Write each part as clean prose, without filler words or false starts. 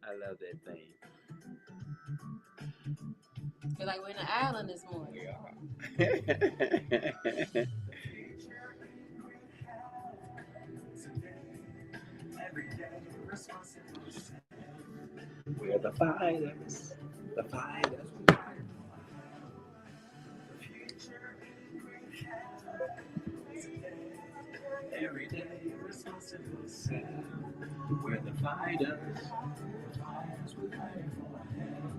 I love that thing. Feel like we're in the island this morning. We are. We're the fighters. The fighters. Every day, responsible self. We're the fighters. The fighters, we're fighting for help.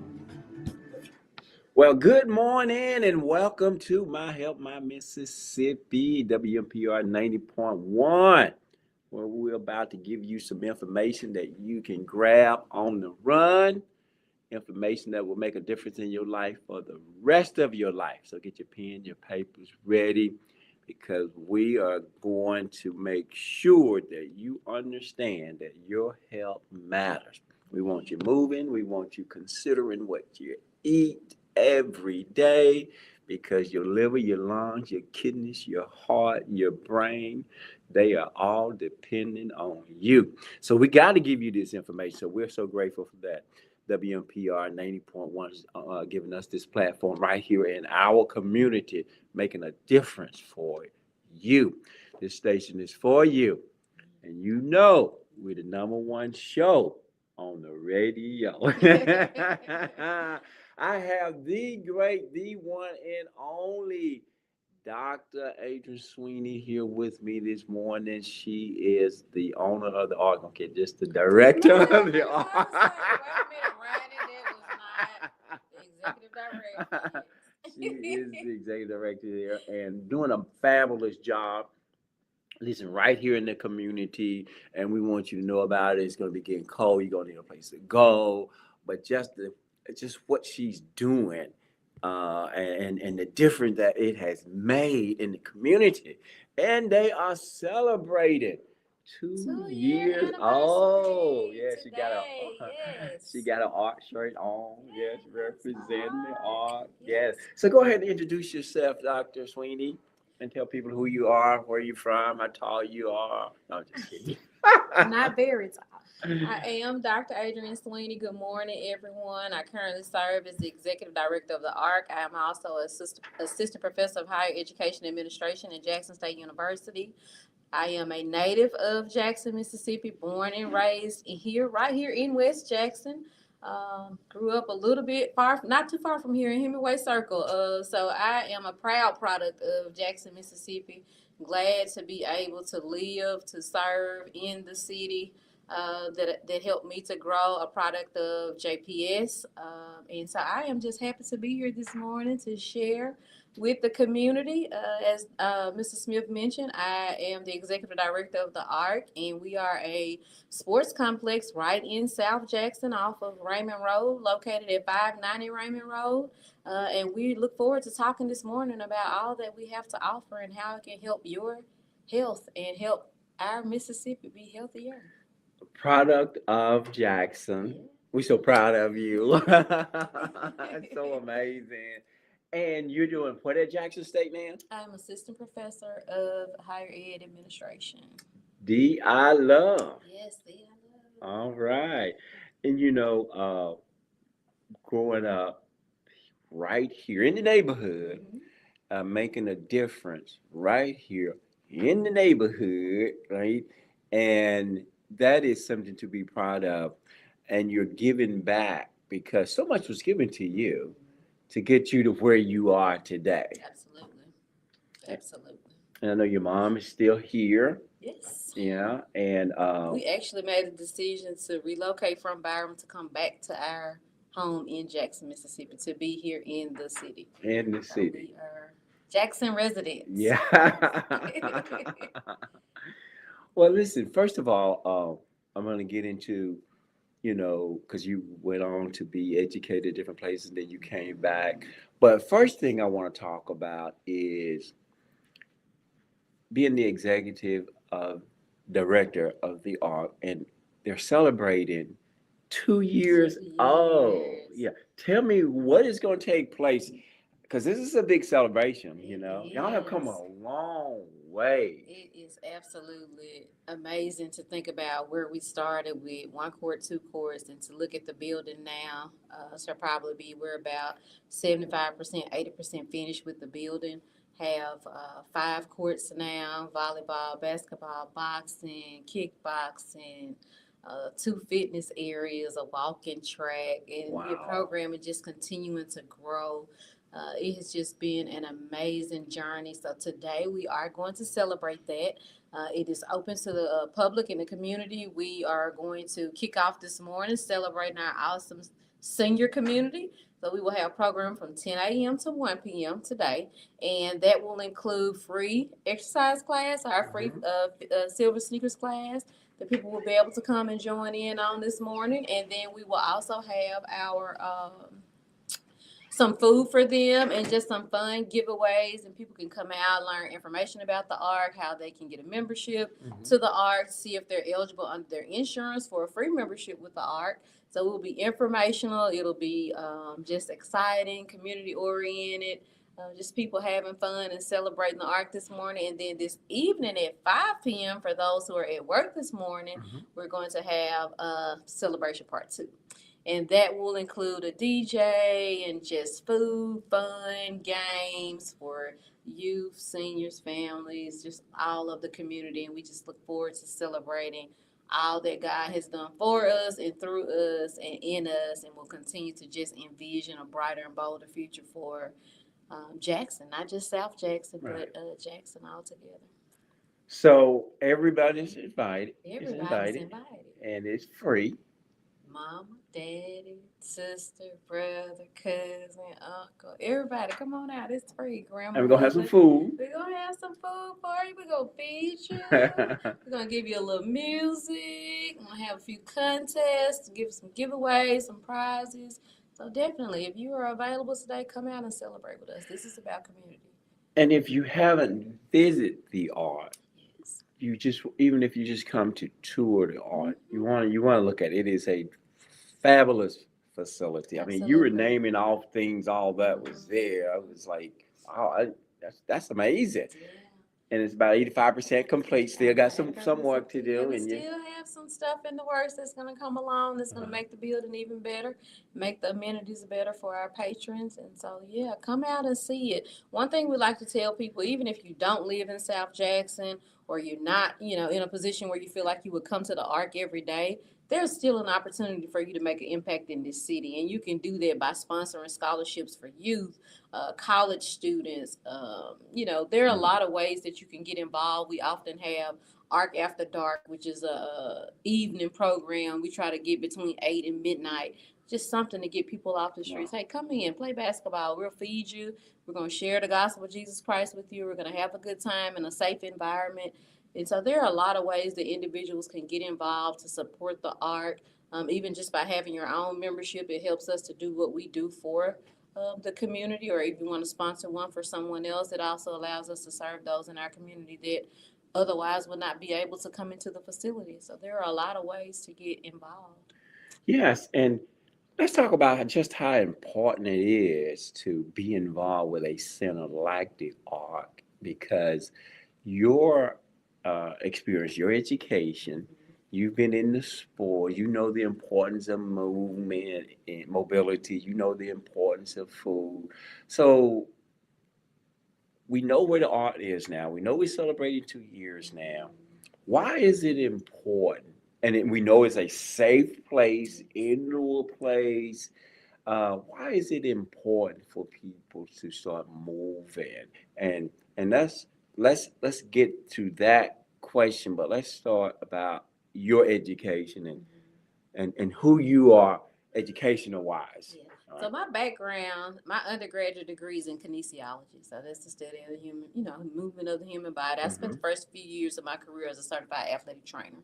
Well, good morning and welcome to My Help My Mississippi, WMPR 90.1, where we're about to give you some information that you can grab on the run, information that will make a difference in your life for the rest of your life. So get your pen, your papers ready because we are going to make sure that you understand that your health matters. We want you moving, we want you considering what you eat every day because your liver, your lungs, your kidneys, your heart, your brain, they are all dependent on you. So we got to give you this information. So we're so grateful for that. WMPR 90.1 is giving us this platform right here in our community, making a difference for you. This station is for you. And you know we're the number one show on the radio. I have the great, the one and only Dr. Adrian Sweeney here with me this morning. She is the owner of the Ark. Okay, just the director of the Ark. Wait a minute, Randy, that was not the executive director. She is the executive director there and doing a fabulous job. Listen, right here in the community, and we want you to know about it. It's going to be getting cold. You're going to need a place to go, but just what she's doing, and the difference that it has made in the community, and they are celebrating 2 years. Oh, yeah, Yes. she got an art shirt on. Yes, representing the art. Yes. Yes. So go ahead and introduce yourself, Dr. Sweeney, and tell people who you are, where you're from, how tall you are. No, I'm just kidding. Not very tall. I am Dr. Adrian Sweeney. Good morning, everyone. I currently serve as the Executive Director of the ARC. I am also Assistant Professor of Higher Education Administration at Jackson State University. I am a native of Jackson, Mississippi, born and raised here, right here in West Jackson. Grew up a little bit far, not too far from here in Hemingway Circle. So I am a proud product of Jackson, Mississippi. Glad to be able to live, to serve in the city. That helped me to grow a product of JPS. And so I am just happy to be here this morning to share with the community. As Mr. Smith mentioned, I am the executive director of the ARC, and we are a sports complex right in South Jackson off of Raymond Road, located at 590 Raymond Road. And we look forward to talking this morning about all that we have to offer and how it can help your health and help our Mississippi be healthier. Product of Jackson. We're so proud of you. It's so amazing. And you're doing what at Jackson State, man? I'm assistant professor of higher ed administration. D I love. Yes, see, I love. All right. And growing up right here in the neighborhood, making a difference right here in the neighborhood, right? And that is something to be proud of. And you're giving back because so much was given to you to get you to where you are today. Absolutely. Absolutely. And I know your mom is still here. Yes. Yeah. And We actually made a decision to relocate from Byram to come back to our home in Jackson, Mississippi, to be here in the city. in the So city. we are Jackson residents. Yeah. Well, listen, first of all, I'm going to get into, because you went on to be educated at different places, and then you came back. But first thing I want to talk about is being the executive director of the ARC, and they're celebrating 2 years. Oh, yeah. Tell me what is going to take place because this is a big celebration. Y'all have come a long way. It is absolutely amazing to think about where we started with one court, two courts, and to look at the building now. Shall probably be we're about 75%, 80% finished with the building. Have 5 courts now: volleyball, basketball, boxing, kickboxing. 2 fitness areas, a walking track, and your Wow. program is just continuing to grow. It has just been an amazing journey. So today we are going to celebrate that. It is open to the public and the community. We are going to kick off this morning celebrating our awesome senior community. So we will have a program from 10 a.m. to 1 p.m. today, and that will include free exercise class, our free silver sneakers class that people will be able to come and join in on this morning, and then we will also have our some food for them and just some fun giveaways, and people can come out, learn information about the ARC, how they can get a membership to the ARC, see if they're eligible under their insurance for a free membership with the ARC. So it will be informational, it'll be just exciting, community oriented, just people having fun and celebrating the ARC this morning. And then this evening at 5 p.m. for those who are at work this morning, we're going to have celebration part 2. And that will include a DJ and just food, fun, games for youth, seniors, families, just all of the community. And we just look forward to celebrating all that God has done for us and through us and in us. And we'll continue to just envision a brighter and bolder future for Jackson, not just South Jackson, Right. but Jackson altogether. So everybody's invited. Everybody's invited. And it's free. Mama, daddy, sister, brother, cousin, uncle, everybody, come on out. It's free. Grandma. And we're going to have some food. We're going to have some food for you. We're going to feed you. We're going to give you a little music. We're going to have a few contests, give some giveaways, some prizes. So definitely, if you are available today, come out and celebrate with us. This is about community. And if you haven't visited the ARC, Yes. you just, even if you just come to tour the ARC, you want to look at it. It is a fabulous facility. I mean, you were Absolutely. naming off things, all that was there. I was like, wow, that's amazing. Yeah. And it's about 85% complete. Still got some work to do. We And still have some stuff in the works that's going to come along that's going to make the building even better, make the amenities better for our patrons. And so, yeah, come out and see it. One thing we like to tell people, even if you don't live in South Jackson or you're not, in a position where you feel like you would come to the ARC every day, there's still an opportunity for you to make an impact in this city. And you can do that by sponsoring scholarships for youth, college students. There are a lot of ways that you can get involved. We often have ARC After Dark, which is a evening program. We try to get between 8 and midnight. Just something to get people off the streets. Hey, come in, play basketball. We'll feed you. We're going to share the gospel of Jesus Christ with you. We're going to have a good time in a safe environment. And so there are a lot of ways that individuals can get involved to support the ARC. Even just by having your own membership, it helps us to do what we do for the community, or if you want to sponsor one for someone else, it also allows us to serve those in our community that otherwise would not be able to come into the facility. So there are a lot of ways to get involved. yes, and let's talk about just how important it is to be involved with a center like the ARC, because your experience, your education, you've been in the sport, you know the importance of movement and mobility, you know the importance of food. So we know where the art is now. We know we're celebrating 2 years now. Why is it important? And we know it's a safe place, indoor place. Why is it important for people to start moving? And let's get to that question, but let's start about your education and who you are educational wise. Yeah. So my background, my undergraduate degree is in kinesiology. So that's the study of the human, movement of the human body. I spent the first few years of my career as a certified athletic trainer.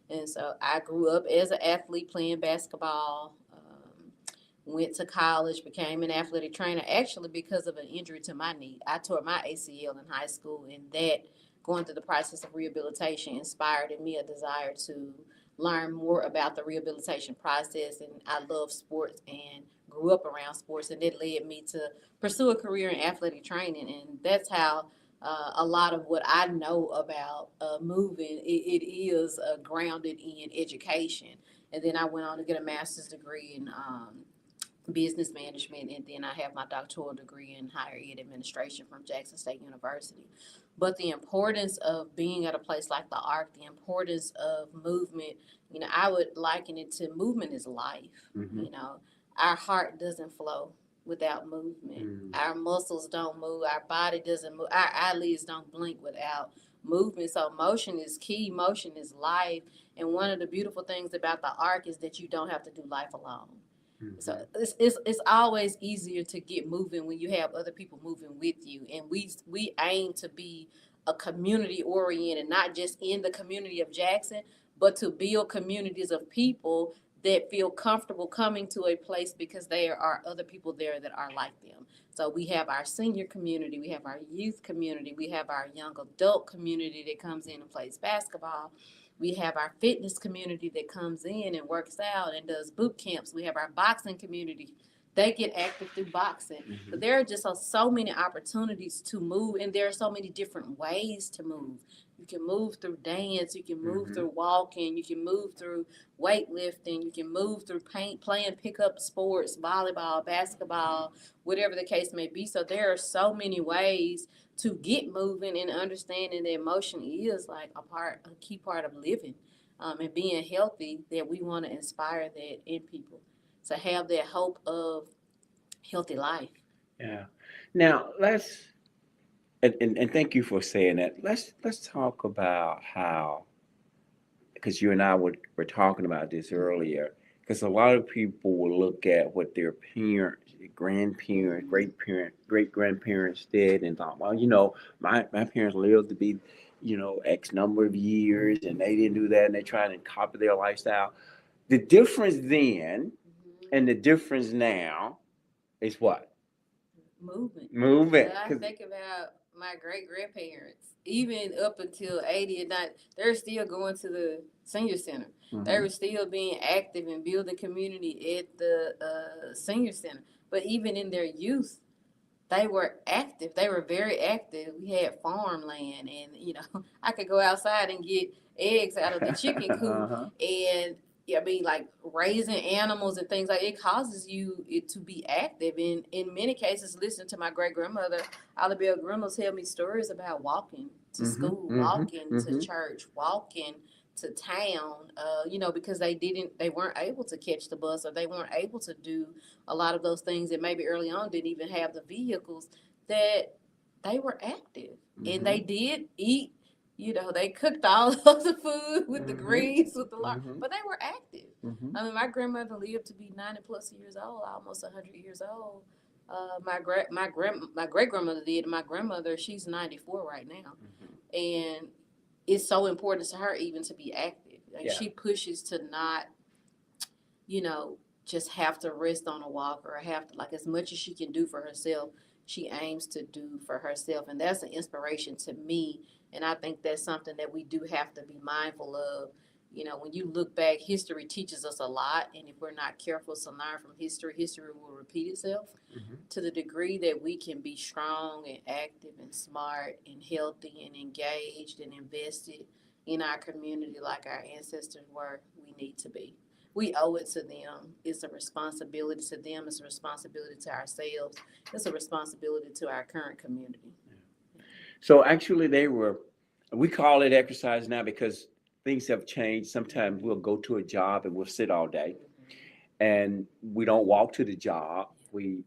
And so I grew up as an athlete playing basketball, went to college, became an athletic trainer, actually because of an injury to my knee. I tore my ACL in high school, and that, going through the process of rehabilitation, inspired in me a desire to learn more about the rehabilitation process. And I love sports and grew up around sports, and that led me to pursue a career in athletic training. And that's how a lot of what I know about moving, it is grounded in education. And then I went on to get a master's degree in business management, and then I have my doctoral degree in higher ed administration from Jackson State University. But the importance of being at a place like the Ark, the importance of movement, I would liken it to movement is life. Mm-hmm. Our heart doesn't flow without movement. Our muscles don't move. Our body doesn't move. Our eyelids don't blink without movement. So motion is key. Motion is life. And one of the beautiful things about the Ark is that you don't have to do life alone. So it's always easier to get moving when you have other people moving with you. And we aim to be a community oriented, not just in the community of Jackson, but to build communities of people that feel comfortable coming to a place because there are other people there that are like them. So we have our senior community, we have our youth community, we have our young adult community that comes in and plays basketball. We have our fitness community that comes in and works out and does boot camps. We have our boxing community. They get active through boxing. But there are just so many opportunities to move, and there are so many different ways to move. You can move through dance. You can move through walking. You can move through weightlifting. You can move through playing pickup sports, volleyball, basketball, whatever the case may be. So there are so many ways to get moving and understanding that motion is like a key part of living and being healthy, that we want to inspire that in people. To have that hope of healthy life. Yeah. Now and thank you for saying that. Let's talk about how, because you and I were talking about this earlier, because a lot of people will look at what their parents, grandparents, great grandparents did and thought, well, my parents lived to be, X number of years and they didn't do that and they tried to copy their lifestyle. The difference then and the difference now is what? Movement. Movement. I think about my great grandparents, even up until 80 and 90, they're still going to the senior center. They were still being active and building community at the senior center. But even in their youth, they were active. They were very active. We had farmland, and I could go outside and get eggs out of the chicken coop, and like raising animals and things like it causes you to be active. And in many cases, listen to my great grandmother, Olivia Grimmel, tell me stories about walking to school, walking to church, walking to town, because they weren't able to catch the bus, or they weren't able to do a lot of those things that maybe early on didn't even have the vehicles, that they were active and they did eat. They cooked all of the food with the greens, with the but they were active. I mean, my grandmother lived to be 90 plus years old, almost 100 years old. My great grandmother did. My grandmother, she's 94 right now, and it's so important to her even to be active. Like she pushes to not, just have to rest on a walker or have to, like, as much as she can do for herself, she aims to do for herself, and that's an inspiration to me. And I think that's something that we do have to be mindful of. When you look back, history teaches us a lot. And if we're not careful to learn from history, history will repeat itself. To the degree that we can be strong and active and smart and healthy and engaged and invested in our community like our ancestors were, we need to be. We owe it to them. It's a responsibility to them. It's a responsibility to ourselves. It's a responsibility to our current community. So actually we call it exercise now because things have changed. Sometimes we'll go to a job and we'll sit all day and we don't walk to the job. We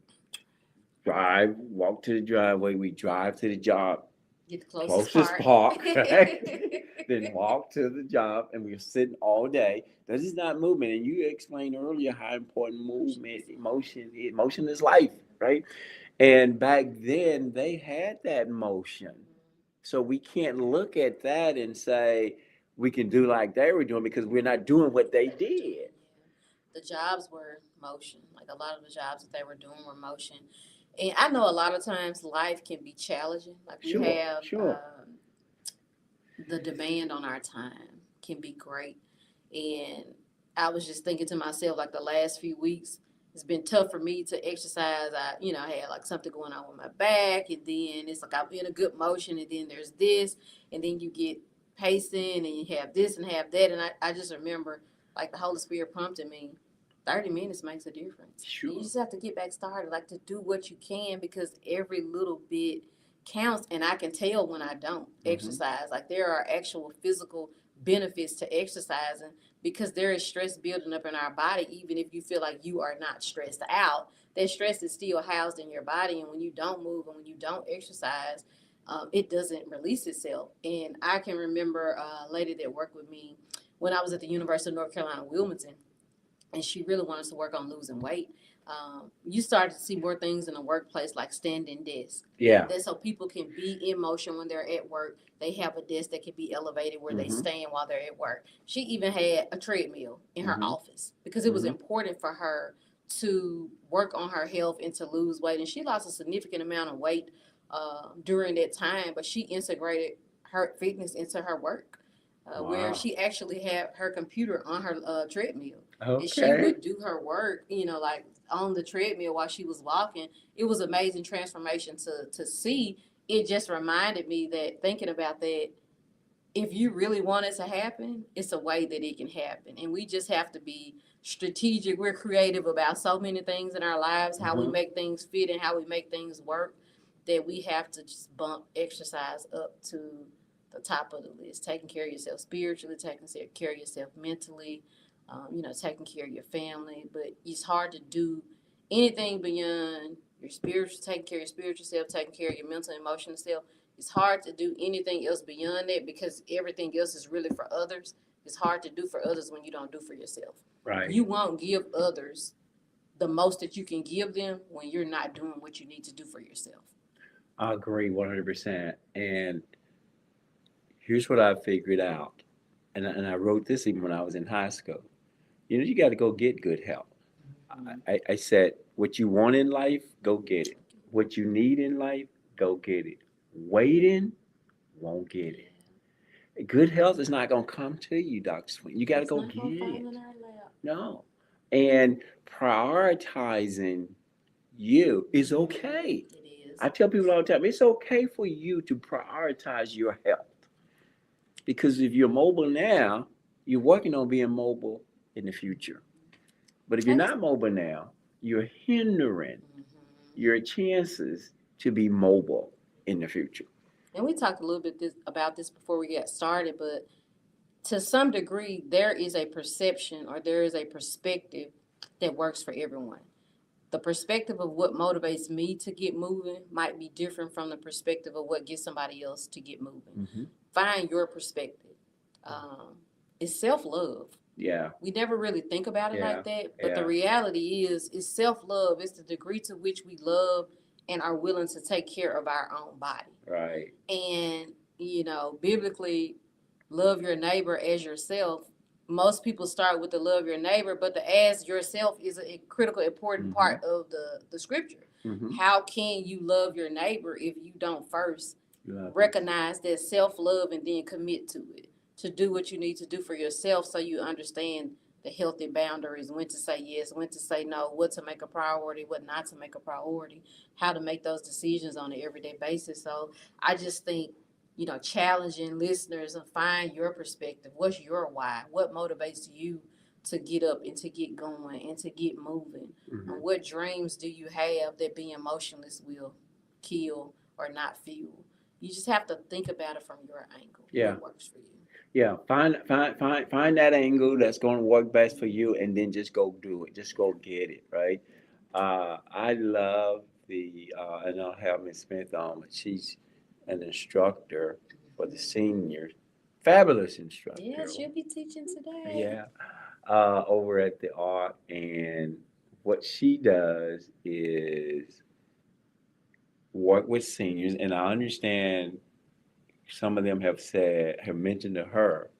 walk to the driveway, we drive to the job. Get the closest park, right? Then walk to the job, and we're sitting all day. This is not movement. And you explained earlier how important movement, emotion is life, right? And back then they had that motion. So we can't look at that and say we can do like they were doing because we're not doing what they did. The jobs were motion. Like a lot of the jobs that they were doing were motion. And I know a lot of times life can be challenging. Like we have the demand on our time can be great. And I was just thinking to myself, like the last few weeks, it's been tough for me to exercise. I had like something going on with my back, and then it's like I'm in a good motion, and then there's this, and then you get pacing, and you have this and have that, and I just remember like the Holy Spirit prompted me. 30 minutes makes a difference. Sure. You just have to get back started, like to do what you can, because every little bit counts. And I can tell when I don't exercise. Like there are actual physical benefits to exercising, because there is stress building up in our body. Even if you feel like you are not stressed out, that stress is still housed in your body. And when you don't move and when you don't exercise, it doesn't release itself. And I can remember a lady that worked with me when I was at the University of North Carolina, Wilmington, and she really wanted to work on losing weight. You started to see more things in the workplace, like standing desks. Yeah. That's so people can be in motion when they're at work. They have a desk that can be elevated where they stand while they're at work. She even had a treadmill in her office, because it was important for her to work on her health and to lose weight. And she lost a significant amount of weight during that time, but she integrated her fitness into her work. Where she actually had her computer on her treadmill. Okay. And she would do her work, like on the treadmill while she was walking. It was amazing transformation to see. It just reminded me that, thinking about that, if you really want it to happen, it's a way that it can happen. And we just have to be strategic. We're creative about so many things in our lives, how we make things fit and how we make things work, that we have to just bump exercise up to the top of the list. Taking care of yourself spiritually, taking care of yourself mentally, taking care of your family. But it's hard to do anything beyond your spiritual, taking care of your spiritual self, taking care of your mental and emotional self. It's hard to do anything else beyond that, because everything else is really for others. It's hard to do for others when you don't do for yourself. Right. You won't give others the most that you can give them when you're not doing what you need to do for yourself. I agree 100%. And here's what I figured out. And I wrote this even when I was in high school. You got to go get good health. I said, what you want in life, go get it. What you need in life, go get it. Waiting, won't get it. Good health is not going to come to you, Dr. Swing. You got to go get it. No. And prioritizing you is okay. It is. I tell people all the time, it's okay for you to prioritize your health. Because if you're mobile now, you're working on being mobile in the future. But if you're not mobile now, you're hindering your chances to be mobile in the future. And we talked a little bit about this before we got started, but to some degree, there is a perception, or there is a perspective that works for everyone. The perspective of what motivates me to get moving might be different from the perspective of what gets somebody else to get moving. Find your perspective. It's self-love. Yeah. We never really think about it like that, but the reality is self-love. It's the degree to which we love and are willing to take care of our own body. Right. And, biblically, love your neighbor as yourself. Most people start with the love your neighbor, but the as yourself is a critical, important part of the scripture. How can you love your neighbor if you don't first recognize that self-love and then commit to it, to do what you need to do for yourself, so you understand the healthy boundaries, when to say yes, when to say no, what to make a priority, what not to make a priority, how to make those decisions on an everyday basis. So I just think, challenging listeners and find your perspective. What's your why? What motivates you to get up and to get going and to get moving? And what dreams do you have that being motionless will kill or not fuel? You just have to think about it from your angle. Yeah. What works for you. Yeah, find that angle that's going to work best for you, and then just go do it. Just go get it, right? I love and I'll have Ms. Smith on, but she's an instructor for the seniors. Fabulous instructor. Yeah, she'll be teaching today. Yeah, over at the ARC, and what she does is work with seniors, and I understand some of them have mentioned to her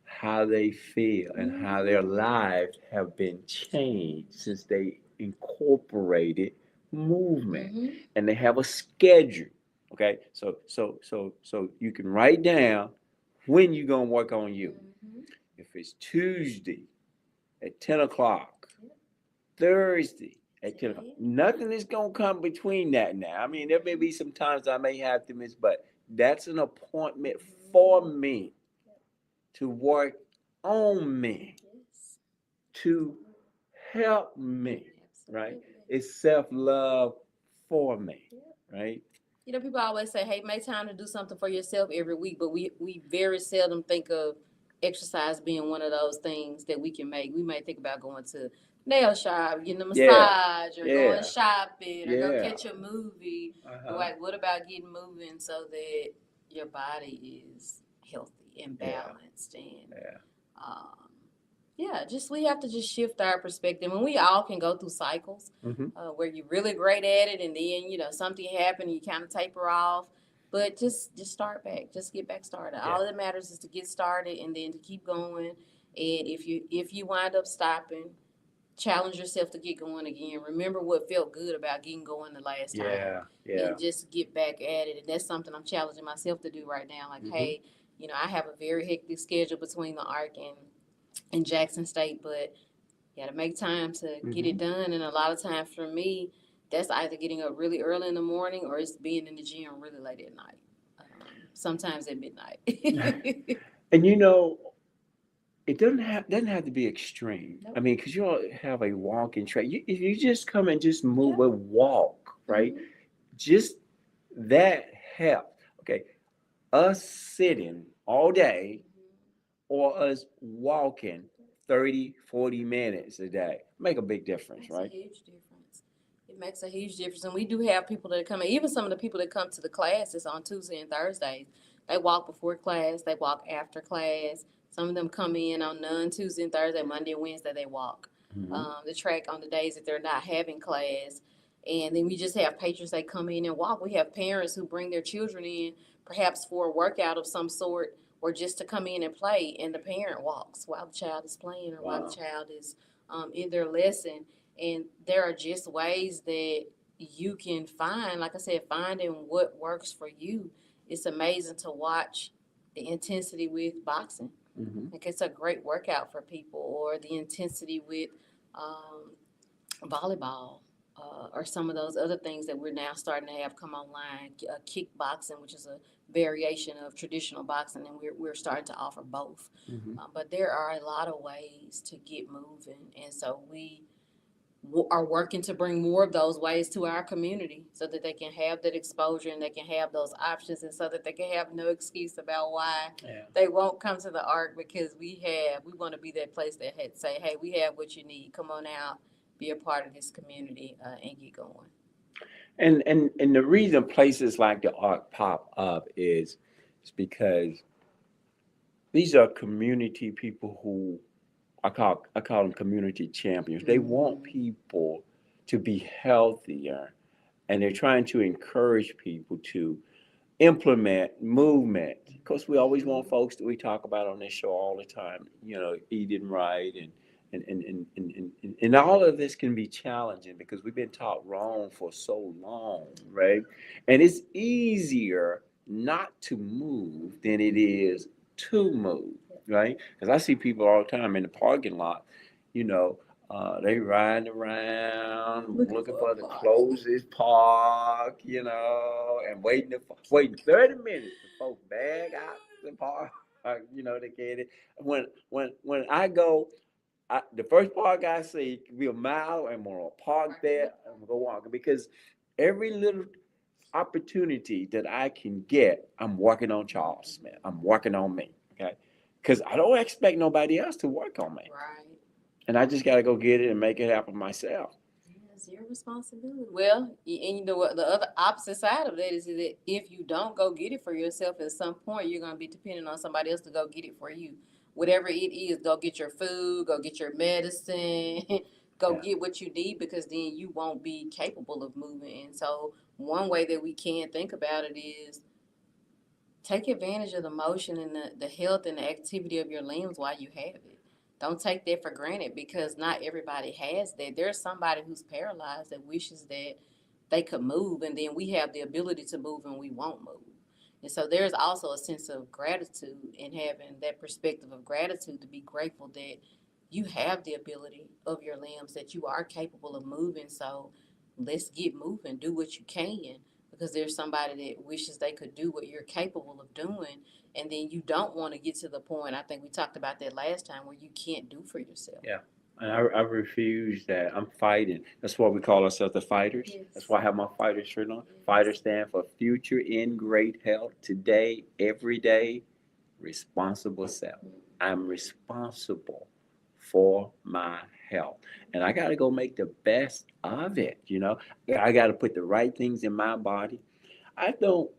how they feel and how their lives have been changed since they incorporated movement, and they have a schedule. Okay, so you can write down when you're gonna work on you. If it's Tuesday at 10 o'clock, Thursday at 10 o'clock. See? Nothing is going to come between that now. I mean, there may be some times I may have to miss, but that's an appointment for me to work on me, Yes. to help me, right? Absolutely. It's self-love for me, Yep. right? You know, people always say, "Hey, make time to do something for yourself every week," but we very seldom think of exercise being one of those things that we can make. We may think about going to nail shop, getting a Yeah, massage, or going yeah, shopping, or go yeah. catch a movie. But Uh-huh. like, what about getting moving so that your body is healthy and Yeah, balanced and yeah. um, yeah, just we have to just shift our perspective, and we all can go through cycles Mm-hmm. where you're really great at it, and then something happened, and you kind of taper off. But just start back, just get back started. Yeah. All that matters is to get started, and then to keep going. And if you wind up stopping, challenge yourself to get going again. Remember what felt good about getting going the last time, Yeah, yeah. and just get back at it. And that's something I'm challenging myself to do right now. Like, Mm-hmm. hey, I have a very hectic schedule between the ARC and Jackson State, but you got to make time to get it done. And a lot of times for me, that's either getting up really early in the morning or it's being in the gym really late at night. Sometimes at midnight. And it doesn't have to be extreme. Nope. I mean, because you all have a walking track. If you just come and just move Yeah. and walk, right? Mhm. Just that helps. Okay, us sitting all day or us walking 30, 40 minutes a day make a big difference, Makes a right? huge difference. It makes a huge difference. And we do have people that come in, even some of the people that come to the classes on Tuesday and Thursdays, they walk before class, they walk after class. Some of them come in on none Tuesday and Thursday, Monday and Wednesday, they walk the track on the days that they're not having class. And then we just have patrons that come in and walk. We have parents who bring their children in, perhaps for a workout of some sort, or just to come in and play, and the parent walks while the child is playing or while the child is in their lesson. And there are just ways that you can find, like I said, finding what works for you. It's amazing to watch the intensity with boxing. Mm-hmm. Like, it's a great workout for people, or the intensity with volleyball, or some of those other things that we're now starting to have come online. Kickboxing, which is a variation of traditional boxing, and we're starting to offer both. Mm-hmm. But there are a lot of ways to get moving, and so we are working to bring more of those ways to our community so that they can have that exposure and they can have those options, and so that they can have no excuse about why they won't come to the ARC, because we want to be that place that had say, hey, we have what you need. Come on out, be a part of this community, and get going. And the reason places like the ARC pop up is because these are community people who I call them community champions. They want people to be healthier, and they're trying to encourage people to implement movement. Of course, we always want folks that we talk about on this show all the time, eating right, and all of this can be challenging because we've been taught wrong for so long, right? And it's easier not to move than it is to move, right? Because I see people all the time in the parking lot, you know, they riding around looking for the closest park, and waiting 30 minutes for folks bag out the park, to get it. When I go, the first park I see could be a mile, and I'm gonna park there and go walking because every little opportunity that I can get, I'm working on Charles Smith. I'm working on me, okay? Because I don't expect nobody else to work on me. Right. And I just got to go get it and make it happen myself. It's your responsibility. Well, and you know what? The other opposite side of that is that if you don't go get it for yourself, at some point you're going to be dependent on somebody else to go get it for you. Whatever it is, go get your food, go get your medicine, go get what you need, because then you won't be capable of moving. And so, one way that we can think about it is take advantage of the motion and the health and the activity of your limbs while you have it. Don't take that for granted, because not everybody has that. There's somebody who's paralyzed that wishes that they could move, and then we have the ability to move and we won't move. And so there's also a sense of gratitude in having that perspective of gratitude, to be grateful that you have the ability of your limbs, that you are capable of moving. So let's get moving, do what you can, because there's somebody that wishes they could do what you're capable of doing. And then you don't want to get to the point, I think we talked about that last time, where you can't do for yourself. Yeah. And I refuse that. I'm fighting. That's why we call ourselves the fighters. Yes. That's why I have my fighter shirt on. Yes. Fighters stand for future in great health, today, every day, responsible self. I'm responsible for my health. And I got to go make the best of it. I got to put the right things in my body. I don't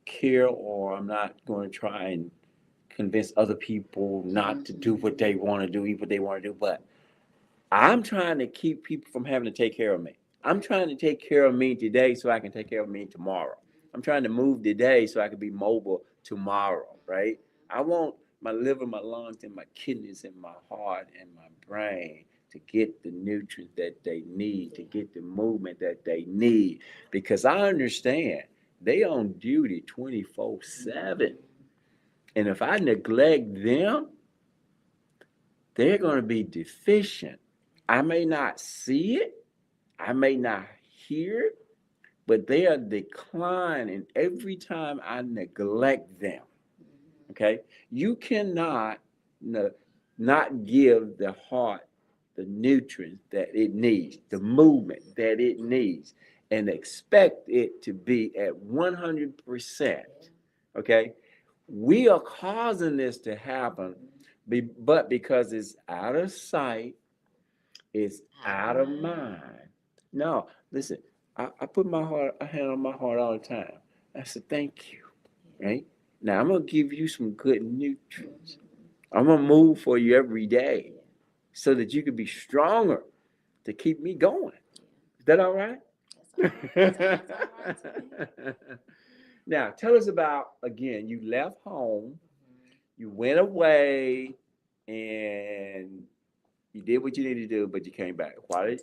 care, or I'm not going to try and convince other people not to do what they want to do, eat what they want to do. But I'm trying to keep people from having to take care of me. I'm trying to take care of me today so I can take care of me tomorrow. I'm trying to move today so I can be mobile tomorrow, right? I want my liver, my lungs, and my kidneys, and my heart, and my brain to get the nutrients that they need, to get the movement that they need. Because I understand they on duty 24/7. And if I neglect them, they're going to be deficient. I may not see it, I may not hear it, but they are declining every time I neglect them. Okay? You cannot not give the heart the nutrients that it needs, the movement that it needs, and expect it to be at 100%. Okay? We are causing this to happen, but because it's out of sight, it's out of mind. No, listen, I put a hand on my heart all the time. I said, thank you, right? Now, I'm going to give you some good nutrients. I'm going to move for you every day so that you can be stronger to keep me going. Is that all right? That's all right. Now, tell us about, again, you left home, you went away, and you did what you needed to do, but you came back. Why did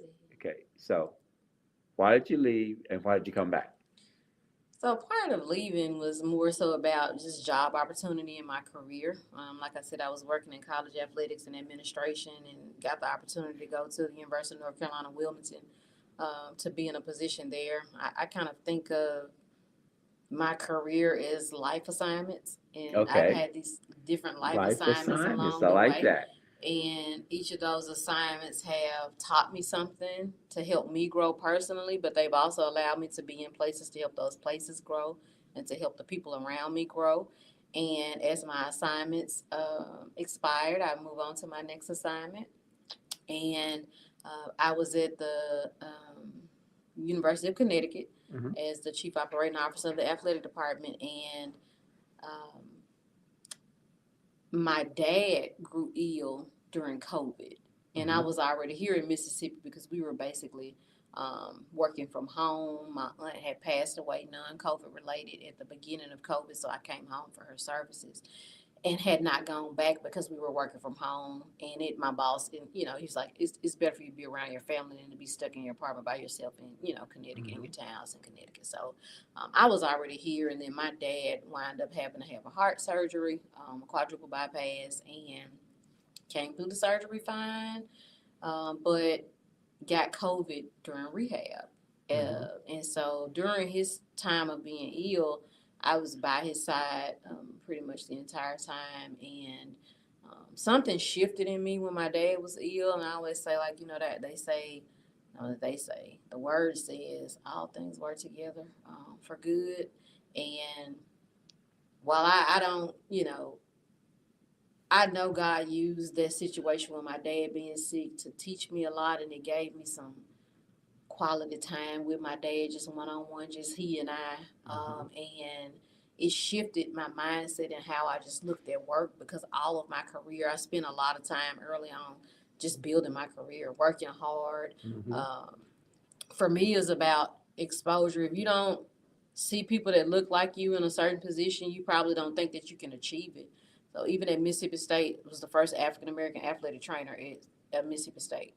you leave, and why did you come back? So part of leaving was more so about just job opportunity in my career. Like I said, I was working in college athletics and administration, and got the opportunity to go to the University of North Carolina, Wilmington, to be in a position there. I kind of think of my career as life assignments, and I've had these different life assignments along the way. That. And each of those assignments have taught me something to help me grow personally, but they've also allowed me to be in places to help those places grow and to help the people around me grow. And as my assignments expired, I move on to my next assignment. And I was at the University of Connecticut as the chief operating officer of the athletic department. And my dad grew ill during COVID, and I was already here in Mississippi because we were basically working from home. My aunt had passed away non-COVID related at the beginning of COVID, so I came home for her services and had not gone back because we were working from home. And my boss, and he's like, it's better for you to be around your family than to be stuck in your apartment by yourself in Connecticut, in your town's in Connecticut. So I was already here, and then my dad wound up having to have a heart surgery, a quadruple bypass, and came through the surgery fine, but got COVID during rehab. And so during his time of being ill, I was by his side pretty much the entire time. And something shifted in me when my dad was ill. And I always say, that the word says all things work together for good. And while I don't, I know God used that situation with my dad being sick to teach me a lot, and it gave me some quality time with my dad, just one-on-one, just he and I. And it shifted my mindset and how I just looked at work, because all of my career, I spent a lot of time early on just building my career, working hard. For me, it's about exposure. If you don't see people that look like you in a certain position, you probably don't think that you can achieve it. So even at Mississippi State, was the first African-American athletic trainer at Mississippi State.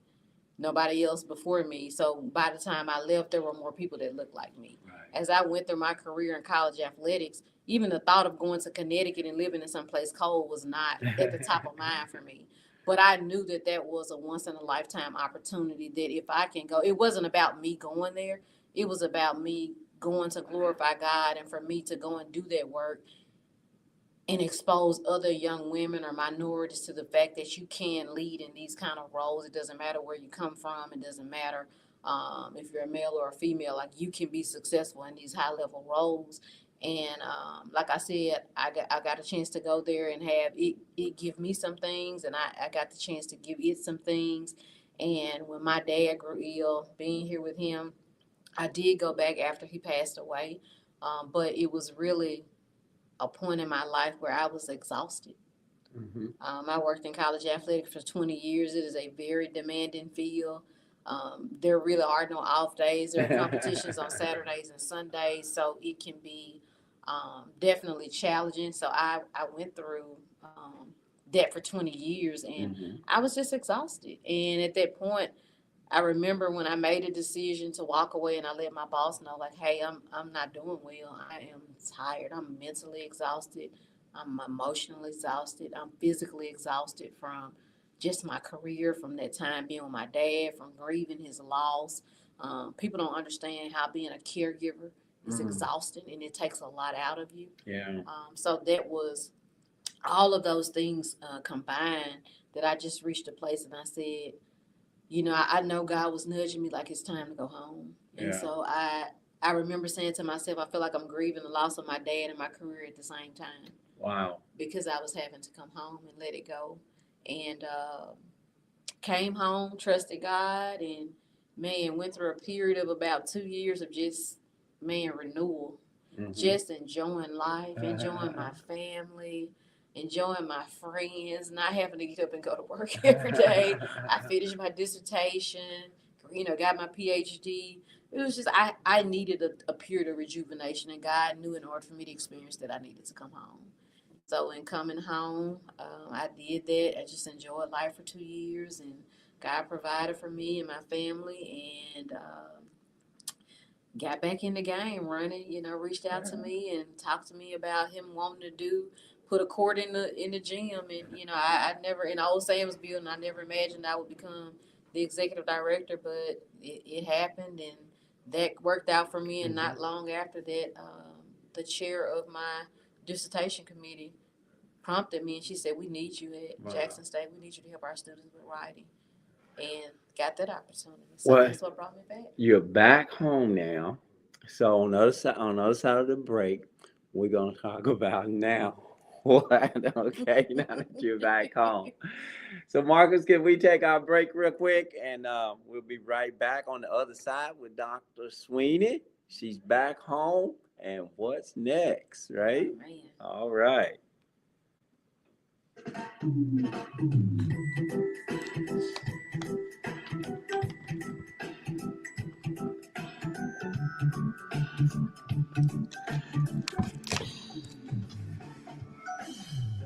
Nobody else before me. So by the time I left, there were more people that looked like me. Right. As I went through my career in college athletics, even the thought of going to Connecticut and living in some place cold was not at the top of mind for me. But I knew that was a once in a lifetime opportunity, that if I can go, it wasn't about me going there. It was about me going to glorify God, and for me to go and do that work and expose other young women or minorities to the fact that you can lead in these kind of roles. It doesn't matter where you come from. It doesn't matter if you're a male or a female. Like, you can be successful in these high level roles. And like I said, I got a chance to go there and have it give me some things, and I got the chance to give it some things. And when my dad grew ill, being here with him, I did go back after he passed away. But it was really a point in my life where I was exhausted. I worked in college athletics for 20 years. It is a very demanding field. There really are no off days. There are competitions on Saturdays and Sundays, so it can be definitely challenging. So I went through that for 20 years, and I was just exhausted. And at that point, I remember when I made a decision to walk away, and I let my boss know, like, hey, I'm not doing well. I am tired. I'm mentally exhausted. I'm emotionally exhausted. I'm physically exhausted from just my career, from that time being with my dad, from grieving his loss. People don't understand how being a caregiver is exhausting, and it takes a lot out of you. Yeah. So that was all of those things combined, that I just reached a place and I said, I know God was nudging me like it's time to go home. And so I remember saying to myself, I feel like I'm grieving the loss of my dad and my career at the same time. Wow. Because I was having to come home and let it go. And came home, trusted God, and went through a period of about 2 years of just, renewal. Just enjoying life, enjoying my family, enjoying my friends, not having to get up and go to work every day. I finished my dissertation, got my PhD. It was just, I needed a period of rejuvenation, and God knew in order for me to experience that, I needed to come home. So in coming home, I did that. I just enjoyed life for 2 years, and God provided for me and my family, and got back in the game running. Reached out to me and talked to me about him wanting to put a court in the gym. And I never, in Old Sam's building, I never imagined I would become the executive director, but it happened, and that worked out for me. And not long after that, the chair of my dissertation committee prompted me, and she said, we need you at Jackson State. We need you to help our students with writing. And got that opportunity. So that's what brought me back. You're back home now. So on the other side of the break, we're gonna talk about now. Okay, now that you're back home. So Marcus, can we take our break real quick, and we'll be right back on the other side with Dr. Sweeney. She's back home, and what's next, right? Oh, all right. The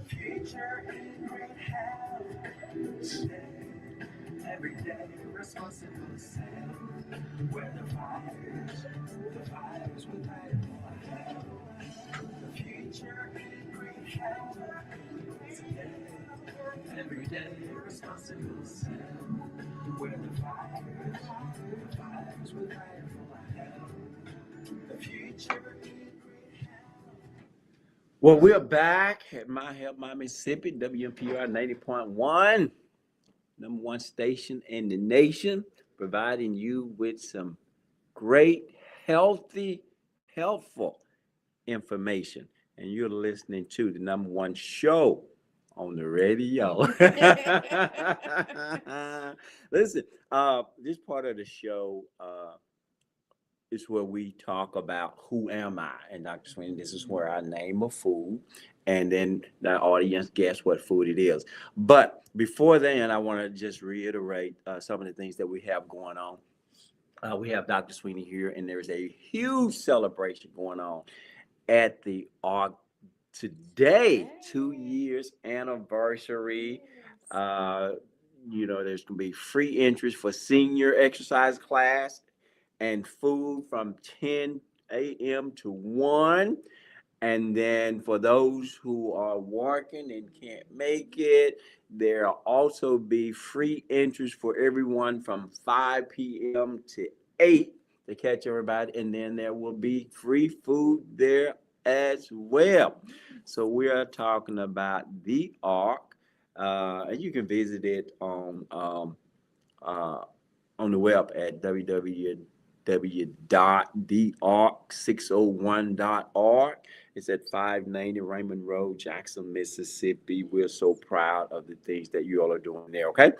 future in great health. Every day responsible self. Where the fires will light for hell. The future in great health. Every day responsible self. Where the fires will light for hell. The future in great health. Well, we're back at My Help, My Mississippi, WMPR 90.1, number one station in the nation, providing you with some great, healthy, helpful information. And you're listening to the number one show on the radio. Listen, this part of the show is where we talk about who am I. And Dr. Sweeney, this is where I name a food, and then the audience guess what food it is. But before then, I want to just reiterate some of the things that we have going on. We have Dr. Sweeney here, and there's a huge celebration going on at the ARC today, 2 years anniversary. There's going to be free entries for senior exercise class and food from 10 a.m. to 1. And then for those who are working and can't make it, there'll also be free entries for everyone from 5 p.m. to 8 to catch everybody. And then there will be free food there as well. So we are talking about the Ark, and you can visit it uh, on the web at www.theark601.org. It's at 590 Raymond Road, Jackson, Mississippi. We're so proud of the things that you all are doing there, okay?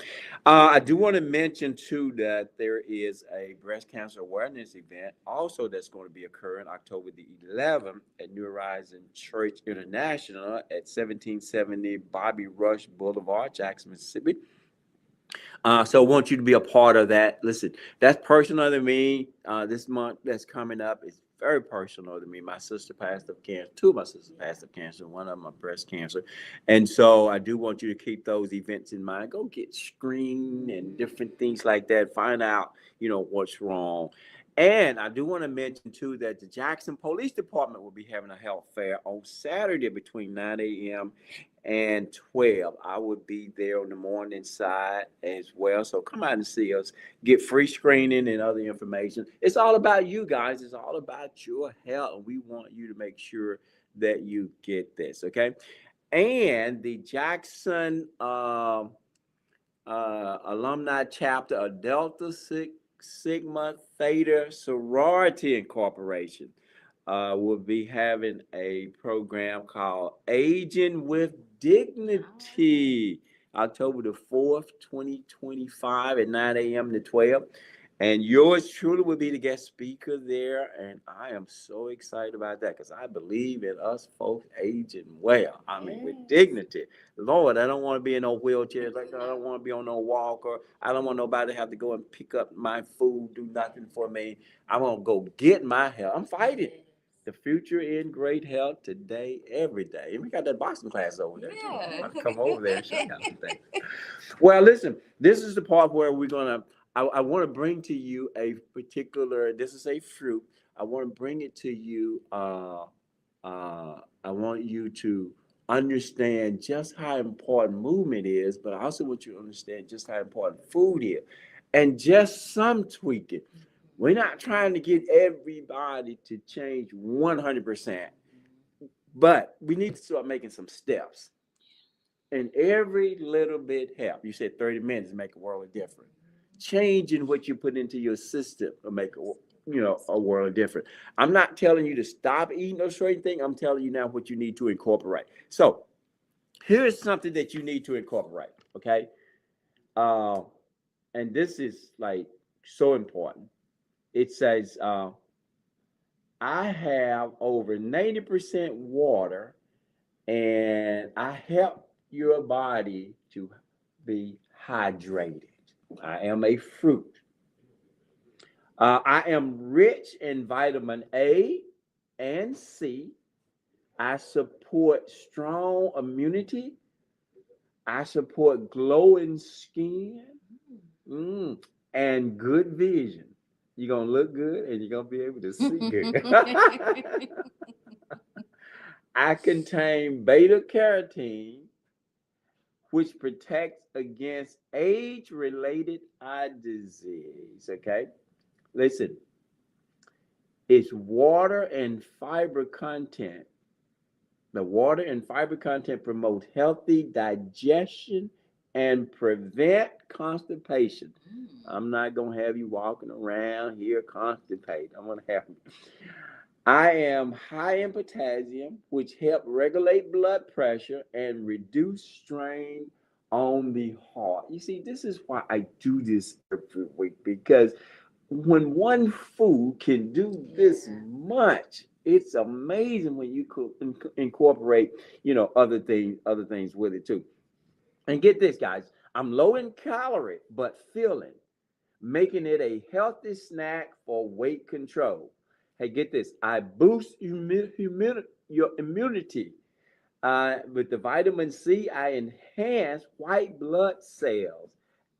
I do want to mention, too, that there is a breast cancer awareness event also that's going to be occurring October the 11th at New Horizon Church International at 1770 Bobby Rush Boulevard, Jackson, Mississippi. So I want you to be a part of that. Listen, that's personal to me. This month that's coming up is very personal to me. My sister passed of cancer. Two of my sisters passed of cancer. One of them of breast cancer. And so I do want you to keep those events in mind. Go get screened and different things like that. Find out, what's wrong. And I do want to mention, too, that the Jackson Police Department will be having a health fair on Saturday between 9 a.m. and 12. I would be there on the morning side as well. So come out and see us, get free screening and other information. It's all about you guys. It's all about your health. And we want you to make sure that you get this, okay? And the Jackson alumni chapter of Delta Sigma Theta Sorority Incorporation will be having a program called Aging with Dignity, October the 4th, 2025 at 9 a.m. to 12. And yours truly will be the guest speaker there. And I am so excited about that because I believe in us folks aging well. I mean, with dignity. Lord, I don't want to be in no wheelchair. Like, I don't want to be on no walker. I don't want nobody to have to go and pick up my food, do nothing for me. I want to go get my help. I'm fighting the future in great health today, every day. And we got that boxing class over there. Yeah. I'm going to come over there and show you some things. Well, listen, this is the part where I want to bring to you a particular, this is a fruit. I want to bring it to you. I want you to understand just how important movement is, but I also want you to understand just how important food is and just some tweaking. We're not trying to get everybody to change 100%, but we need to start making some steps. And every little bit helps. You said 30 minutes make a world of difference. Changing what you put into your system will make a world of difference. I'm not telling you to stop eating those certain things. I'm telling you now what you need to incorporate. So here's something that you need to incorporate. Okay. And this is like so important. It says, I have over 90% water and I help your body to be hydrated. I am a fruit. I am rich in vitamin A and C. I support strong immunity. I support glowing skin and good vision. You're going to look good and you're going to be able to see good. I contain beta carotene, which protects against age-related eye disease, okay? Listen, it's water and fiber content. The water and fiber content promote healthy digestion and prevent constipation. I'm not going to have you walking around here constipated. I'm going to have you. I am high in potassium, which help regulate blood pressure and reduce strain on the heart. You see, this is why I do this every week, because when one food can do this much, it's amazing when you could incorporate, other things with it too. And get this, guys, I'm low in calorie, but filling, making it a healthy snack for weight control. Hey, get this. I boost your immunity. With the vitamin C, I enhance white blood cells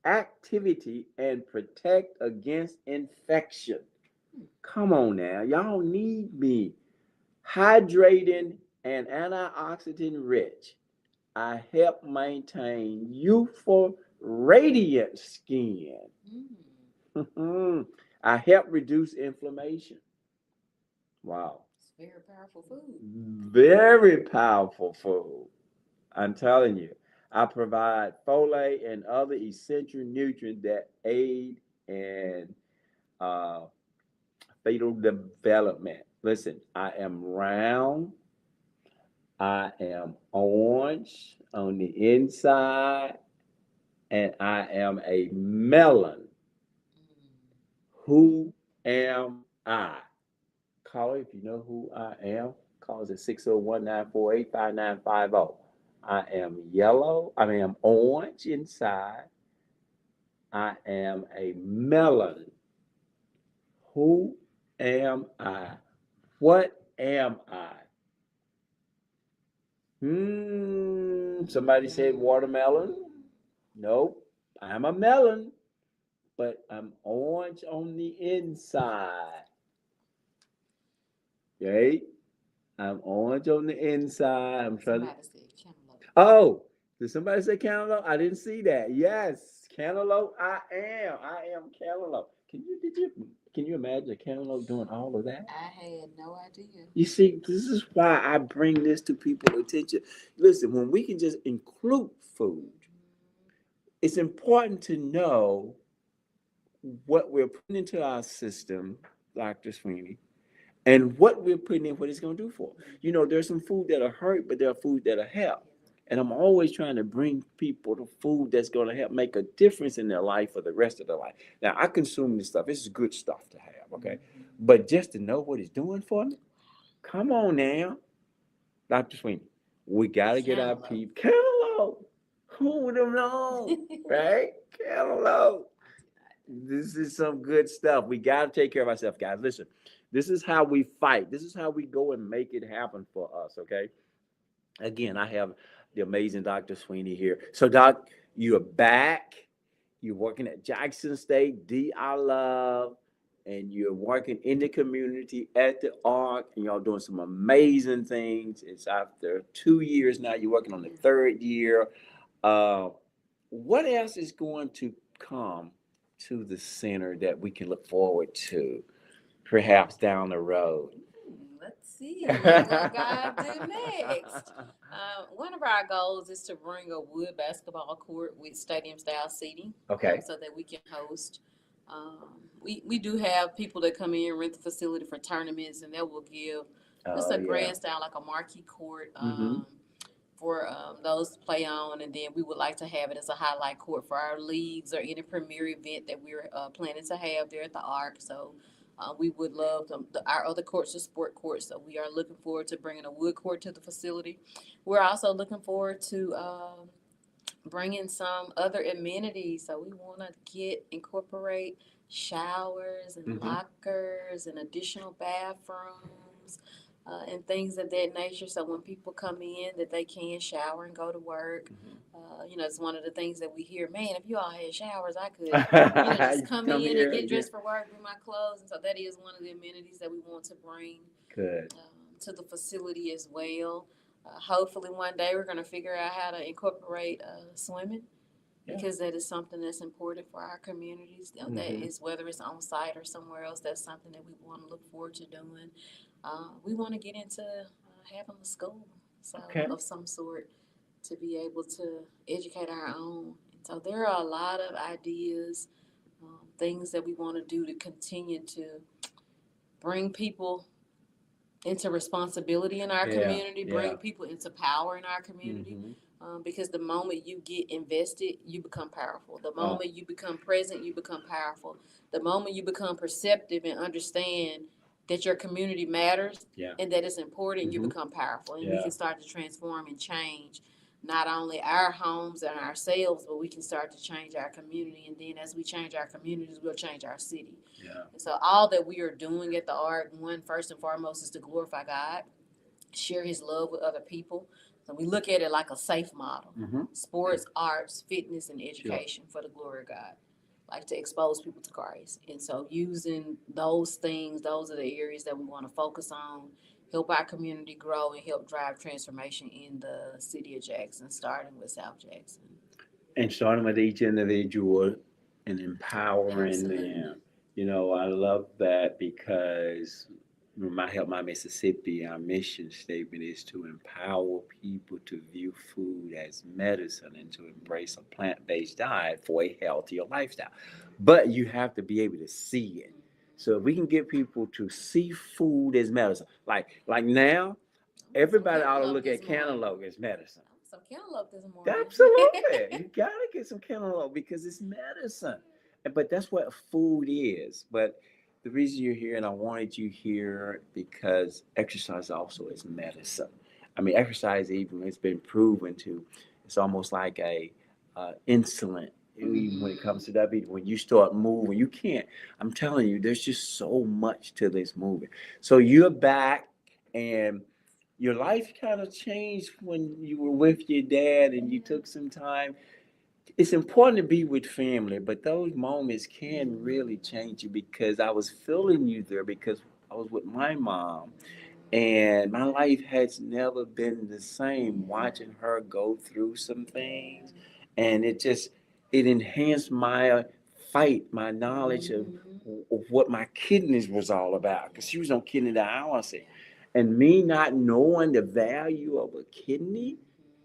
activity and protect against infection. Come on now. Y'all need me Hydrating and antioxidant rich. I help maintain youthful, radiant skin. I help reduce inflammation. Wow. It's very powerful food. Very powerful food. I'm telling you. I provide folate and other essential nutrients that aid in uh, fetal development. Listen, I am round. I am orange on the inside, and I am a melon. Who am I? Call it if you know who I am. Call us at 601-948-5950. I am yellow. I am orange inside. I am a melon. Who am I? What am I? Somebody said watermelon. Nope. I'm a melon, but I'm orange on the inside. Okay? I'm orange on the inside. I'm trying to. Somebody said cantaloupe. Oh, did somebody say cantaloupe? I didn't see that. Yes, cantaloupe. I am. I am cantaloupe. Can you imagine a cantaloupe doing all of that? I had no idea. You see, this is why I bring this to people's attention. Listen, when we can just include food, it's important to know what we're putting into our system, Dr. Sweeney, and what we're putting in, what it's going to do for. You know, there's some food that'll hurt, but there are food that'll help. And I'm always trying to bring people to food that's going to help make a difference in their life for the rest of their life. Now, I consume this stuff. This is good stuff to have, okay? But just to know what it's doing for me, come on now, Dr. Sweeney. We got to get our people. Cantaloupe. Who would have known, right? Cantaloupe. This is some good stuff. We got to take care of ourselves, guys. Listen, this is how we fight. This is how we go and make it happen for us, okay? Again, I have the amazing Dr. Sweeney here. So, Doc, you're back. You're working at Jackson State, I love, and you're working in the community at the ARC, and y'all doing some amazing things. It's after 2 years now. You're working on the third year. What else is going to come to the center that we can look forward to, perhaps down the road? Let's see what God do next. One of our goals is to bring a wood basketball court with stadium-style seating. Okay. So that we can host. We do have people that come in and rent the facility for tournaments, and that will give just a grand style, like a marquee court. For those to play on, and then we would like to have it as a highlight court for our leagues or any premier event that we're planning to have there at the ARC. So we would love our other courts are sport courts, so we are looking forward to bringing a wood court to the facility. We're also looking forward to bringing some other amenities. So we want to incorporate showers and lockers and additional bathrooms. And things of that nature, so when people come in, that they can shower and go to work. It's one of the things that we hear. Man, if you all had showers, I could, just come in and get dressed for work with my clothes. And so that is one of the amenities that we want to bring to the facility as well. Hopefully, one day we're going to figure out how to incorporate swimming. Because that is something that's important for our communities. That is, whether it's on site or somewhere else, that's something that we want to look forward to doing. We want to get into having a school of some sort to be able to educate our own. So there are a lot of ideas, things that we want to do to continue to bring people into responsibility in our community, bring people into power in our community. Because the moment you get invested, you become powerful. The moment you become present, you become powerful. The moment you become perceptive and understand that your community matters and that it's important, you become powerful. And we can start to transform and change not only our homes and ourselves, but we can start to change our community. And then as we change our communities, we'll change our city. And so all that we are doing at the ARC, first and foremost, is to glorify God, share his love with other people. So we look at it like a safe model. Sports, arts, fitness, and education for the glory of God. Like to expose people to Christ. And so using those things, those are the areas that we want to focus on help our community grow and help drive transformation in the city of Jackson, starting with South Jackson. And starting with each individual and empowering Absolutely. them. I love that because my Help My Mississippi, our mission statement is to empower people to view food as medicine and to embrace a plant-based diet for a healthier lifestyle. But you have to be able to see it. So if we can get people to see food as medicine, like now, Some everybody ought to cantaloupe look this at morning. cantaloupe as medicine. Some cantaloupe this morning. Absolutely. You gotta get some cantaloupe because it's medicine. But that's what food is. But the reason you're here, and I wanted you here because exercise also is medicine. I mean, exercise even it's been proven to. It's almost like a insulin. Even when it comes to diabetes, when you start moving, you can't. I'm telling you, there's just so much to this moving. So you're back, and your life kind of changed when you were with your dad and you took some time. It's important to be with family, but those moments can really change you because I was feeling you there because I was with my mom and my life has never been the same watching her go through some things. And it enhanced my fight, my knowledge of what my kidneys was all about because she was on kidney dialysis. And me not knowing the value of a kidney,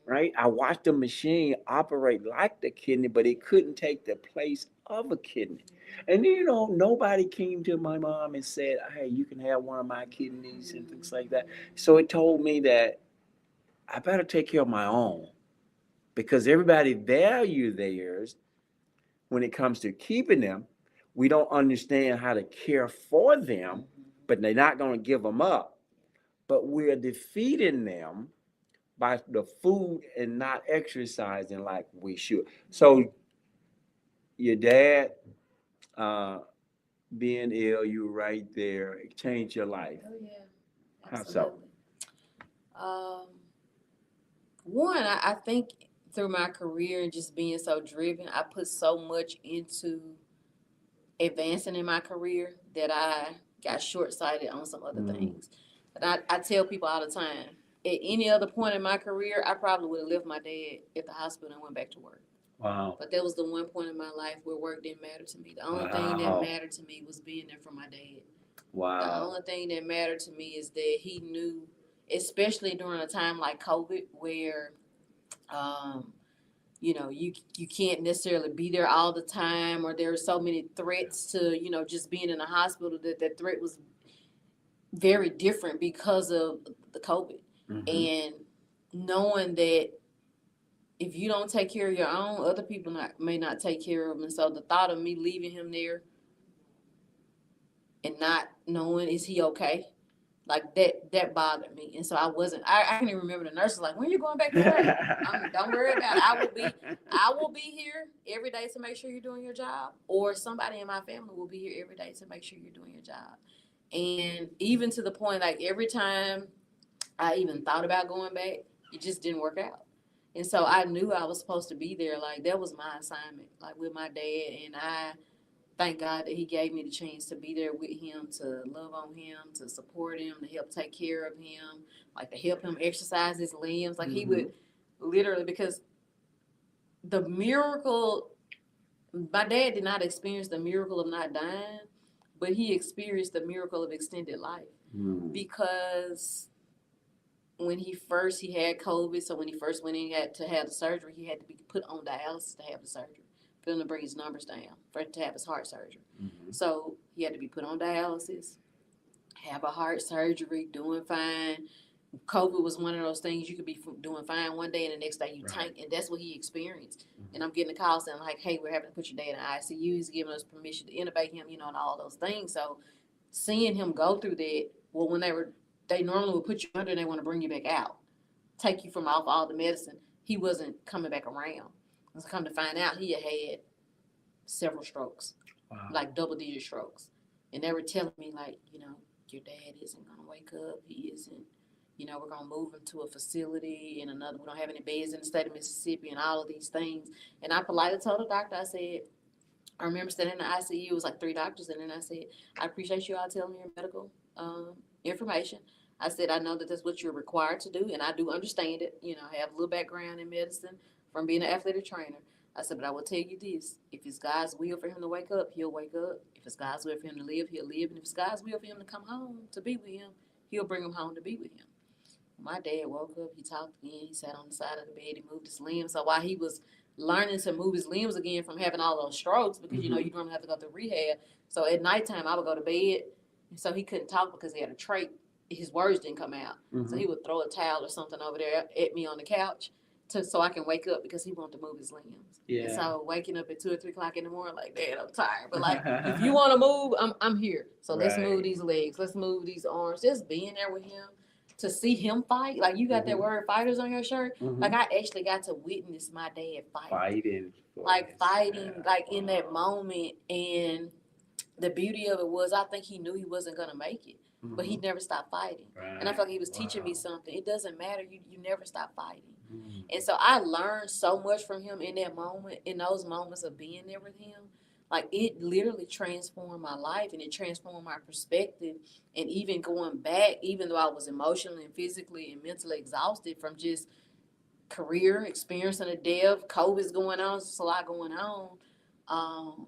right? I watched the machine operate like the kidney, but it couldn't take the place of a kidney. And nobody came to my mom and said, "Hey, you can have one of my kidneys," and things like that. So it told me that I better take care of my own because everybody value theirs when it comes to keeping them. We don't understand how to care for them, but they're not going to give them up. But we're defeating them by the food and not exercising like we should. So your dad uh, being ill, you were right there. It changed your life. Oh yeah, How so? absolutely. Um, One, I think through my career and just being so driven, I put so much into advancing in my career that I got short sighted on some other things. And I tell people all the time, at any other point in my career, I probably would have left my dad at the hospital and went back to work. Wow. But there was the one point in my life where work didn't matter to me. The only thing that Wow. mattered to me was being there for my dad. The Wow. only thing that mattered to me is that he knew, especially during a time like COVID, where um, you can't necessarily be there all the time, or there are so many threats to just being in the hospital, that threat was very different because of the COVID. And knowing that if you don't take care of your own, other people may not take care of them. And so the thought of me leaving him there and not knowing is he okay, like that bothered me. And so I can't even remember. The nurse was like, "When you going back to work?" Don't worry about it. I will be here every day to make sure you're doing your job, or somebody in my family will be here every day to make sure you're doing your job. And even to the point, like every time I even thought about going back, it just didn't work out. And so I knew I was supposed to be there. Like that was my assignment, like with my dad. And I thank God that he gave me the chance to be there with him, to love on him, to support him, to help take care of him, like to help him exercise his limbs. Like he would literally, because the miracle, my dad did not experience the miracle of not dying, but he experienced the miracle of extended life. Because when he had COVID, so when he first went in to have the surgery, he had to be put on dialysis to have the surgery, for him to bring his numbers down, for him to have his heart surgery. So he had to be put on dialysis, have a heart surgery, doing fine. COVID was one of those things you could be doing fine one day and the next day you tank, and that's what he experienced. And I'm getting a call saying like, "Hey, we're having to put your dad in the ICU." He's giving us permission to intubate him, and all those things. So seeing him go through that, well, when they normally would put you under and they want to bring you back out, take you from off all the medicine. He wasn't coming back around. So come to find out, he had several strokes, like double-digit strokes. And they were telling me, like, your dad isn't going to wake up. He isn't, we're going to move him to a facility and another. We don't have any beds in the state of Mississippi and all of these things. And I politely told the doctor, I said, I remember standing in the ICU, it was like 3 doctors. And then I said, "I appreciate you all telling me your medical information. I said, I know that that's what you're required to do, and I do understand it. You know, I have a little background in medicine from being an athletic trainer. I said, but I will tell you this: if it's God's will for him to wake up, he'll wake up. If it's God's will for him to live, he'll live. And if it's God's will for him to come home to be with him, he'll bring him home to be with him. My dad woke up, he talked again, he sat on the side of the bed, he moved his limbs. So while he was learning to move his limbs again from having all those strokes, because you know you normally have to go through rehab. So at nighttime I would go to bed, so he couldn't talk because he had a trach. His words didn't come out. So he would throw a towel or something over there at me on the couch so I can wake up because he wanted to move his limbs. Yeah. And so waking up at 2 or 3 o'clock in the morning, like, Dad, I'm tired. But like, if you want to move, I'm here. So let's move these legs. Let's move these arms. Just being there with him to see him fight. Like, you got that word fighters on your shirt. Like, I actually got to witness my dad fighting. Fighting, like in that moment. And the beauty of it was, I think he knew he wasn't going to make it. But he never stopped fighting. And I felt like he was teaching me something. It doesn't matter. You never stop fighting. And so I learned so much from him in that moment, in those moments of being there with him. Like, it literally transformed my life, and it transformed my perspective. And even going back, even though I was emotionally and physically and mentally exhausted from just career, experiencing a death, COVID's going on, there's a lot going on.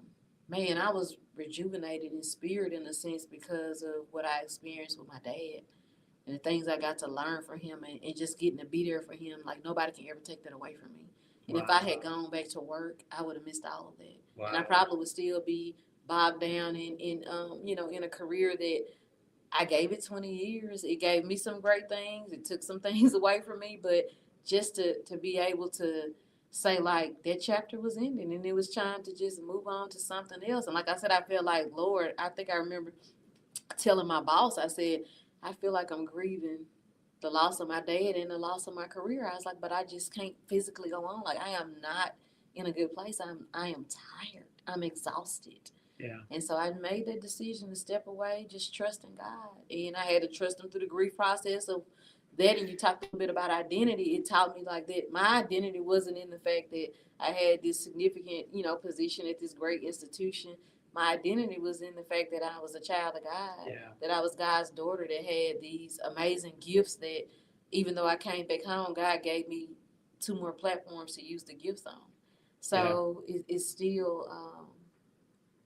Man, I was rejuvenated in spirit in a sense because of what I experienced with my dad and the things I got to learn from him, and just getting to be there for him. Like, nobody can ever take that away from me. And if I had gone back to work, I would have missed all of that. And I probably would still be bogged down in a career that I gave it 20 years. It gave me some great things. It took some things away from me, but just to be able to say, like, that chapter was ending and it was time to just move on to something else. And like I said, I feel like, Lord, I think I remember telling my boss, I said, I feel like I'm grieving the loss of my dad and the loss of my career. I was like, but I just can't physically go on. Like, I am not in a good place. I am tired. I'm exhausted. Yeah. And so I made that decision to step away, just trusting God. And I had to trust him through the grief process of that. And you talked a little bit about identity. It taught me like that my identity wasn't in the fact that I had this significant, position at this great institution. My identity was in the fact that I was a child of God, that I was God's daughter that had these amazing gifts that even though I came back home, God gave me 2 more platforms to use the gifts on. So it's still,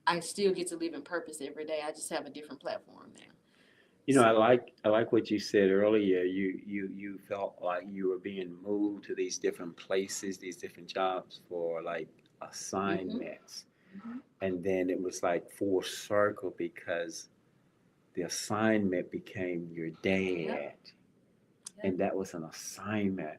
I still get to live in purpose every day. I just have a different platform now. I like what you said earlier. You felt like you were being moved to these different places, these different jobs for like assignments. And then it was like full circle because the assignment became your dad. And that was an assignment.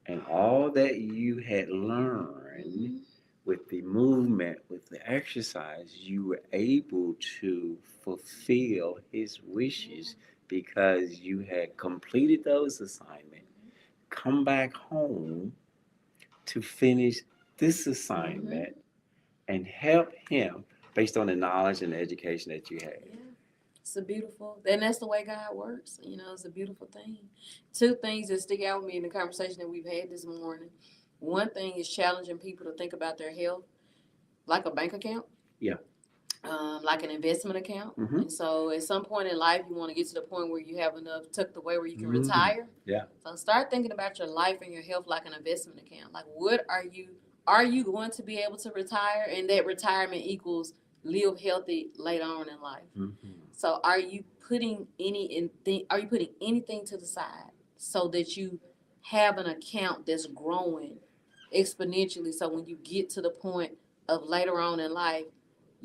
And all that you had learned with the movement, with the exercise, you were able to fulfill his wishes because you had completed those assignments, come back home to finish this assignment and help him based on the knowledge and the education that you had. It's a beautiful, and that's the way God works. It's a beautiful thing. 2 things that stick out with me in the conversation that we've had this morning. One thing is challenging people to think about their health like a bank account. Like an investment account. And so at some point in life, you want to get to the point where you have enough tucked away where you can retire. So start thinking about your life and your health like an investment account. Like, what are you going to be able to retire? And that retirement equals live healthy later on in life. So are you putting anything to the side so that you have an account that's growing exponentially? So when you get to the point of later on in life,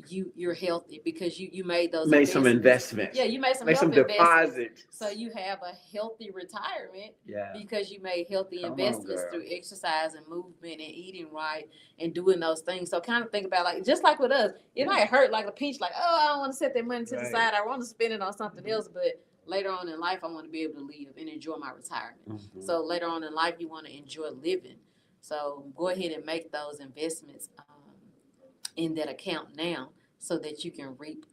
you're healthy because you made some investments. You made some deposits. So you have a healthy retirement because you made healthy investments through exercise and movement and eating right and doing those things. So kind of think about, like, just like with us, it might hurt like a pinch, like, oh, I don't want to set that money to the side. I want to spend it on something else. But later on in life, I want to be able to live and enjoy my retirement. So later on in life, you want to enjoy living. So go ahead and make those investments in that account now so that you can reap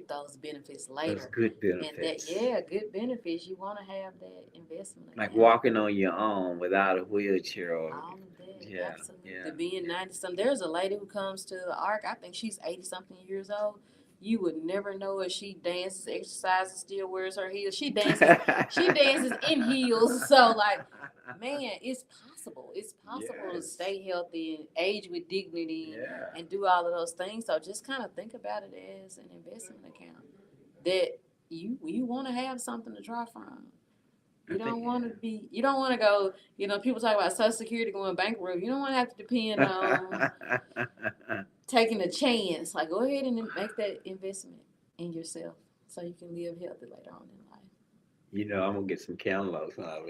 those benefits later. Those good benefits. And good benefits. You want to have that investment account. Like walking on your own without a wheelchair. All of that. Absolutely. Being 90-something. There's a lady who comes to the ARC. I think she's 80-something years old. You would never know if she dances, exercises, still wears her heels. She dances in heels. So like, man, it's possible. It's possible to stay healthy and age with dignity and do all of those things. So just kind of think about it as an investment account that you want to have something to draw from. You don't want to go, people talk about Social Security going bankrupt. You don't want to have to depend on taking a chance. Like, go ahead and make that investment in yourself so you can live healthy later on in life. I'm going to get some cantaloupes. Drop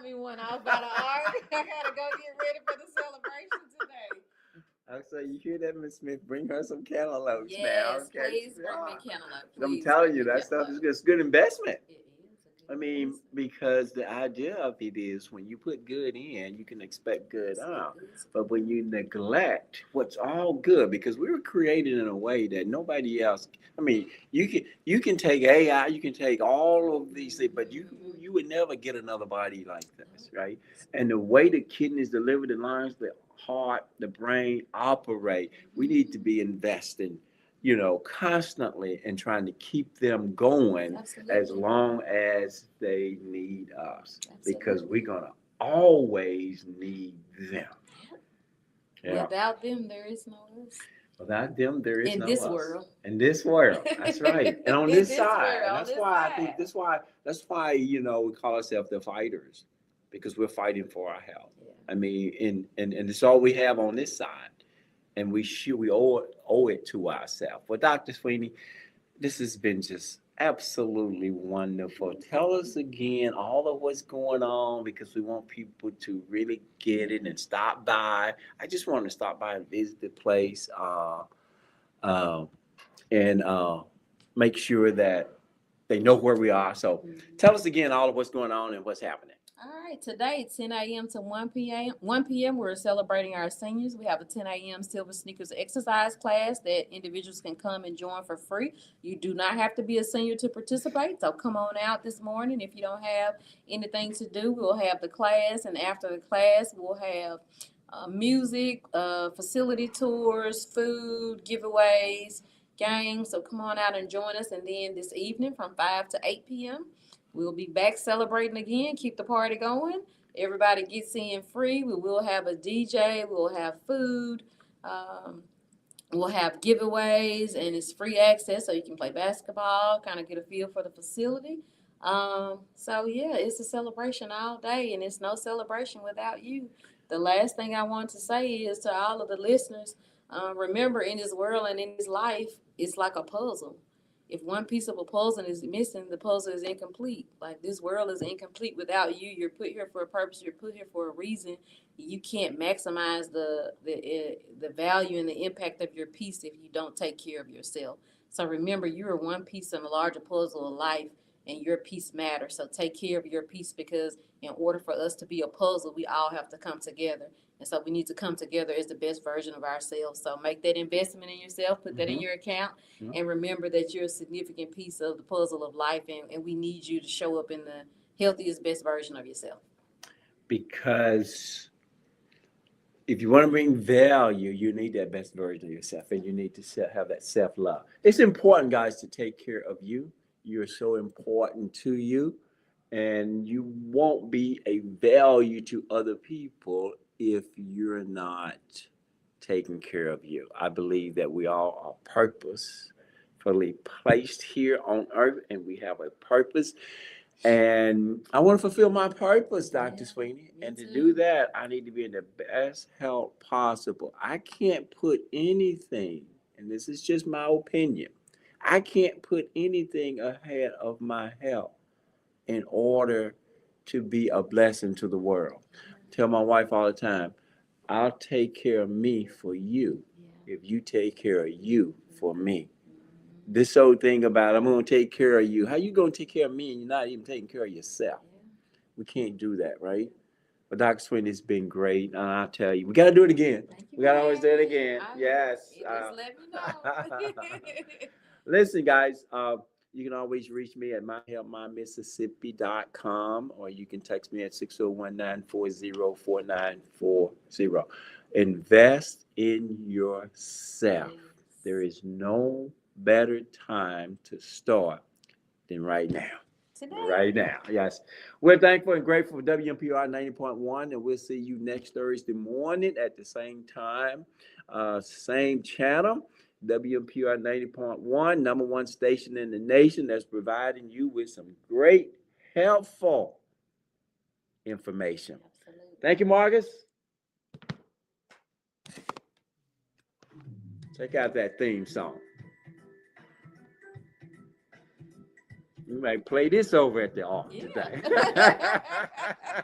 me one off by the ark. I got to go get ready for the celebration today. So you hear that, Miss Smith? Bring her some cantaloupes now. Yes, please bring me cantaloupes. I'm telling you, that stuff is good investment. Because the idea of it is when you put good in, you can expect good out. But when you neglect what's all good, because we were created in a way that nobody else. You can take AI, you can take all of these things, but you would never get another body like this, right? And the way the kidneys deliver the lungs, the heart, the brain operate, we need to be investing constantly and trying to keep them going as long as they need us, because we're going to always need them. Yeah. Without them, there is no us. Without them, there is no us. In this world. That's right. And on this side. And that's why I think that's why we call ourselves the fighters, because we're fighting for our health. Yeah. And it's all we have on this side. And we owe it to ourselves. Well, Dr. Sweeney, this has been just absolutely wonderful. Tell us again all of what's going on, because we want people to really get it and stop by. I just want to stop by and visit the place and make sure that they know where we are. So tell us again all of what's going on and what's happening. All right, today, 10 a.m. to 1 p.m., we're celebrating our seniors. We have a 10 a.m. Silver Sneakers exercise class that individuals can come and join for free. You do not have to be a senior to participate, so come on out this morning. If you don't have anything to do, we'll have the class, and after the class, we'll have music, facility tours, food, giveaways, games. So come on out and join us, and then this evening from 5 to 8 p.m., we'll be back celebrating again. Keep the party going. Everybody gets in free. We will have a DJ. We'll have food. We'll have giveaways, and it's free access, so you can play basketball, kind of get a feel for the facility. It's a celebration all day, and it's no celebration without you. The last thing I want to say is to all of the listeners, remember, in this world and in this life, it's like a puzzle. If one piece of a puzzle is missing, the puzzle is incomplete. Like, this world is incomplete without you. You're put here for a purpose. You're put here for a reason. You can't maximize the value and the impact of your piece if you don't take care of yourself. So remember, you're one piece of a larger puzzle of life, and your piece matters. So take care of your piece, because in order for us to be a puzzle, we all have to come together. And so we need to come together as the best version of ourselves. So make that investment in yourself, put that in your account, and remember that you're a significant piece of the puzzle of life, and we need you to show up in the healthiest, best version of yourself. Because if you want to bring value, you need that best version of yourself, and you need to have that self-love. It's important, guys, to take care of you. You're so important to you, and you won't be a value to other people if you're not taking care of you. I believe that we all are purposefully placed here on earth, and we have a purpose. And I want to fulfill my purpose, Dr. Sweeney. And to do that, I need to be in the best health possible. I can't put anything, and this is just my opinion, I can't put anything ahead of my health in order to be a blessing to the world. Tell my wife all the time, I'll take care of me for you if you take care of you for me. This whole thing about I'm going to take care of you. How you going to take care of me and you're not even taking care of yourself? We can't do that, right? But Dr. Sweeney, it's been great. And I'll tell you, we got to do it again. We got to always do it again. Yes. Just let me know. Listen, guys, you can always reach me at myhealthmymississippi.com, or you can text me at 601-940-4940. Invest in yourself. there is no better time to start than right now. Today. Right now, yes. We're thankful and grateful for WMPR 90.1, and we'll see you next Thursday morning at the same time, same channel. WMPR 90.1, number one station in the nation that's providing you with some great, helpful information. Absolutely. Thank you, Marcus. Check out that theme song. We might play this over at the ark today. Yeah.